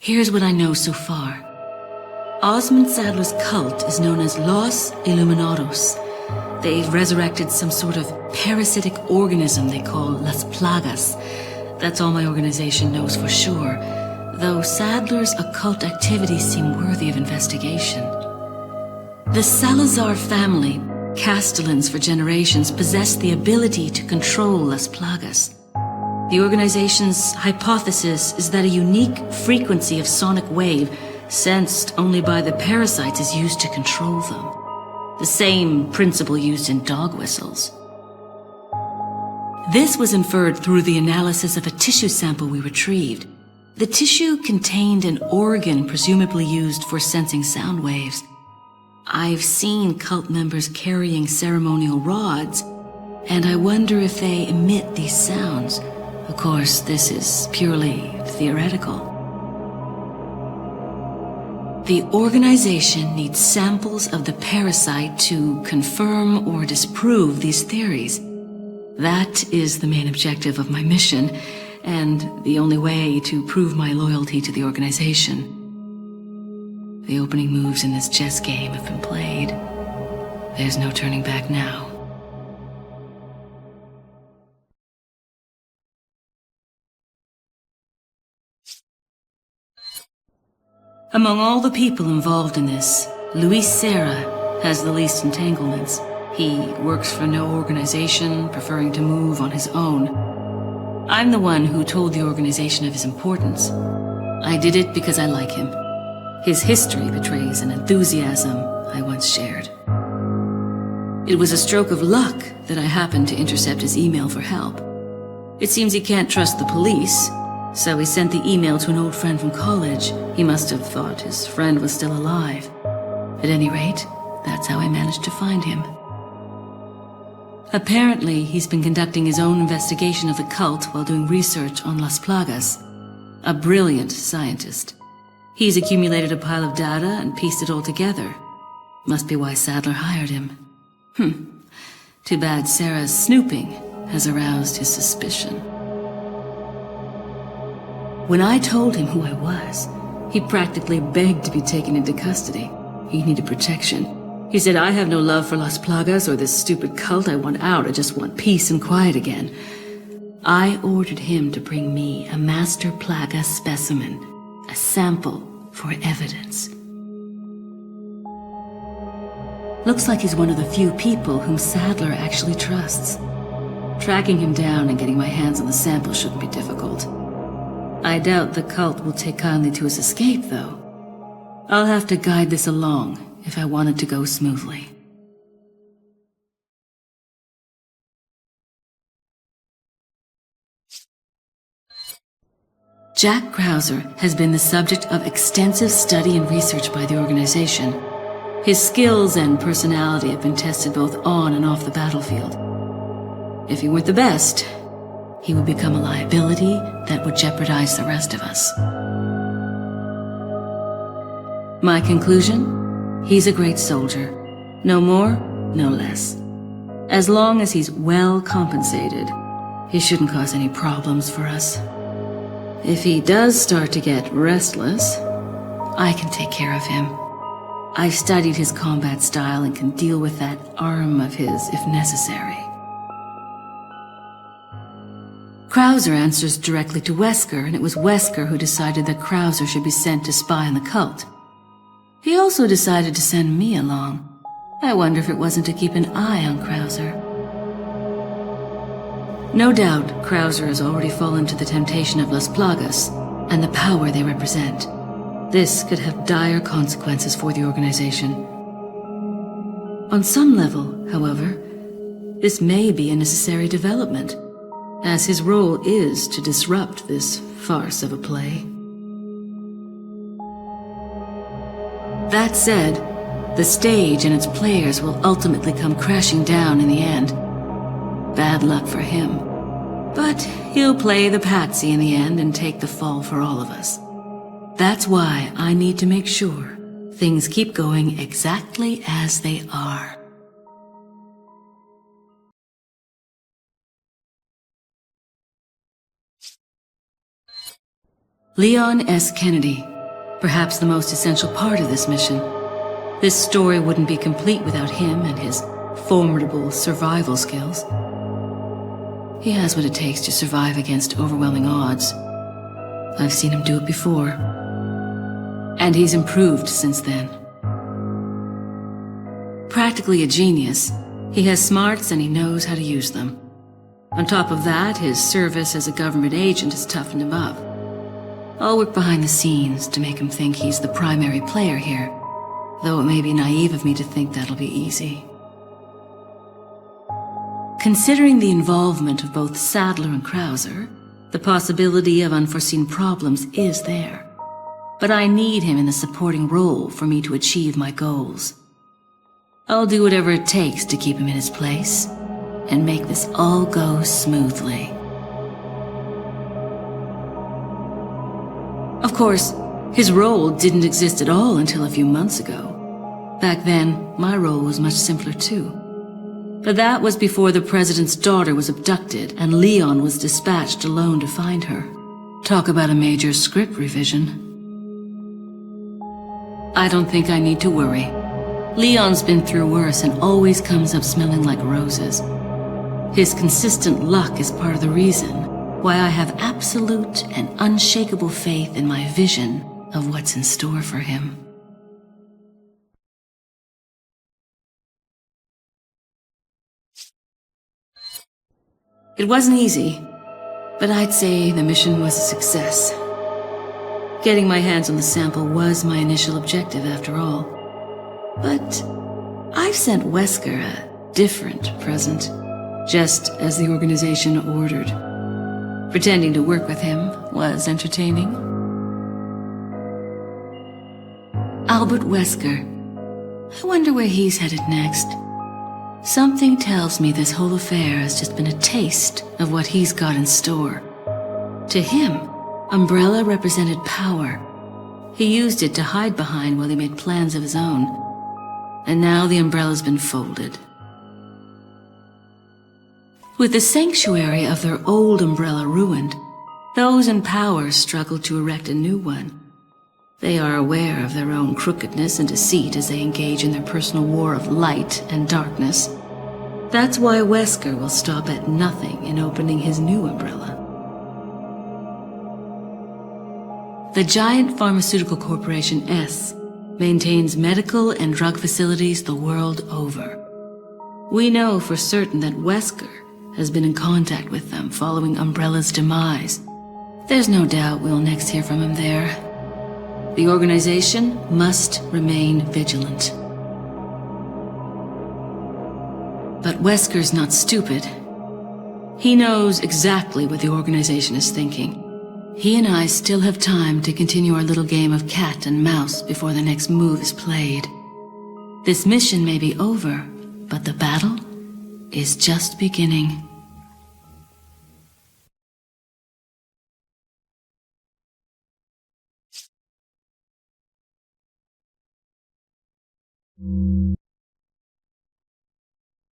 Here's what I know so far. Osmond Sadler's cult is known as Los Illuminados. They've resurrected some sort of parasitic organism they call Las Plagas. That's all my organization knows for sure, though Sadler's occult activities seem worthy of investigation. The Salazar family, Castellans for generations, possessed the ability to control Las Plagas. The organization's hypothesis is that a unique frequency of sonic wave sensed only by the parasites is used to control them. The same principle used in dog whistles. This was inferred through the analysis of a tissue sample we retrieved. The tissue contained an organ presumably used for sensing sound waves. I've seen cult members carrying ceremonial rods, and I wonder if they emit these sounds. Of course, this is purely theoretical. The organization needs samples of the parasite to confirm or disprove these theories. That is the main objective of my mission, and the only way to prove my loyalty to the organization. The opening moves in this chess game have been played. There's no turning back now. Among all the people involved in this, Luis Serra has the least entanglements. He works for no organization, preferring to move on his own. I'm the one who told the organization of his importance. I did it because I like him. His history betrays an enthusiasm I once shared. It was a stroke of luck that I happened to intercept his email for help. It seems he can't trust the police, so he sent the email to an old friend from college. He must have thought his friend was still alive. At any rate, that's how I managed to find him. Apparently, he's been conducting his own investigation of the cult while doing research on Las Plagas. A brilliant scientist. He's accumulated a pile of data and pieced it all together. Must be why Sadler hired him. Too bad Sarah's snooping has aroused his suspicion. When I told him who I was, he practically begged to be taken into custody. He needed protection. He said, I have no love for Las Plagas or this stupid cult. I want out. I just want peace and quiet again. I ordered him to bring me a master plaga specimen, a sample for evidence. Looks like he's one of the few people whom Sadler actually trusts. Tracking him down and getting my hands on the sample shouldn't be difficult. I doubt the cult will take kindly to his escape, though. I'll have to guide this along if I want it to go smoothly. Jack Krauser has been the subject of extensive study and research by the organization. His skills and personality have been tested both on and off the battlefield. If he weren't the best, he would become a liability that would jeopardize the rest of us. My conclusion? He's a great soldier. No more, no less. As long as he's well compensated, he shouldn't cause any problems for us. If he does start to get restless, I can take care of him. I've studied his combat style and can deal with that arm of his if necessary. Krauser answers directly to Wesker, and it was Wesker who decided that Krauser should be sent to spy on the cult. He also decided to send me along. I wonder if it wasn't to keep an eye on Krauser. No doubt, Krauser has already fallen to the temptation of Las Plagas and the power they represent. This could have dire consequences for the organization. On some level, however, this may be a necessary development, as his role is to disrupt this farce of a play. That said, the stage and its players will ultimately come crashing down in the end. Bad luck for him. But he'll play the patsy in the end and take the fall for all of us. That's why I need to make sure things keep going exactly as they are. Leon S. Kennedy, Perhaps the most essential part of this mission. This story wouldn't be complete without him and his formidable survival skills. He has what it takes to survive against overwhelming odds. I've seen him do it before. And he's improved since then. Practically a genius, he has smarts and he knows how to use them. On top of that, his service as a government agent has toughened him up. I'll work behind the scenes to make him think he's the primary player here, though it may be naive of me to think that'll be easy. Considering the involvement of both Sadler and Krauser, the possibility of unforeseen problems is there. But I need him in the supporting role for me to achieve my goals. I'll do whatever it takes to keep him in his place and make this all go smoothly. Of course, his role didn't exist at all until a few months ago. Back then, my role was much simpler too. But that was before the president's daughter was abducted and Leon was dispatched alone to find her. Talk about a major script revision. I don't think I need to worry. Leon's been through worse and always comes up smelling like roses. His consistent luck is part of the reason why I have absolute and unshakable faith in my vision of what's in store for him. It wasn't easy, but I'd say the mission was a success. Getting my hands on the sample was my initial objective after all. But I've sent Wesker a different present, just as the organization ordered. Pretending to work with him was entertaining. Albert Wesker. I wonder where he's headed next. Something tells me this whole affair has just been a taste of what he's got in store. To him, Umbrella represented power. He used it to hide behind while he made plans of his own. And now the Umbrella's been folded. With the sanctuary of their old Umbrella ruined, those in power struggle to erect a new one. They are aware of their own crookedness and deceit as they engage in their personal war of light and darkness. That's why Wesker will stop at nothing in opening his new Umbrella. The giant pharmaceutical corporation S maintains medical and drug facilities the world over. We know for certain that Wesker has been in contact with them following Umbrella's demise. There's no doubt we'll next hear from him there. The organization must remain vigilant. But Wesker's not stupid. He knows exactly what the organization is thinking. He and I still have time to continue our little game of cat and mouse before the next move is played. This mission may be over, but the battle is just beginning.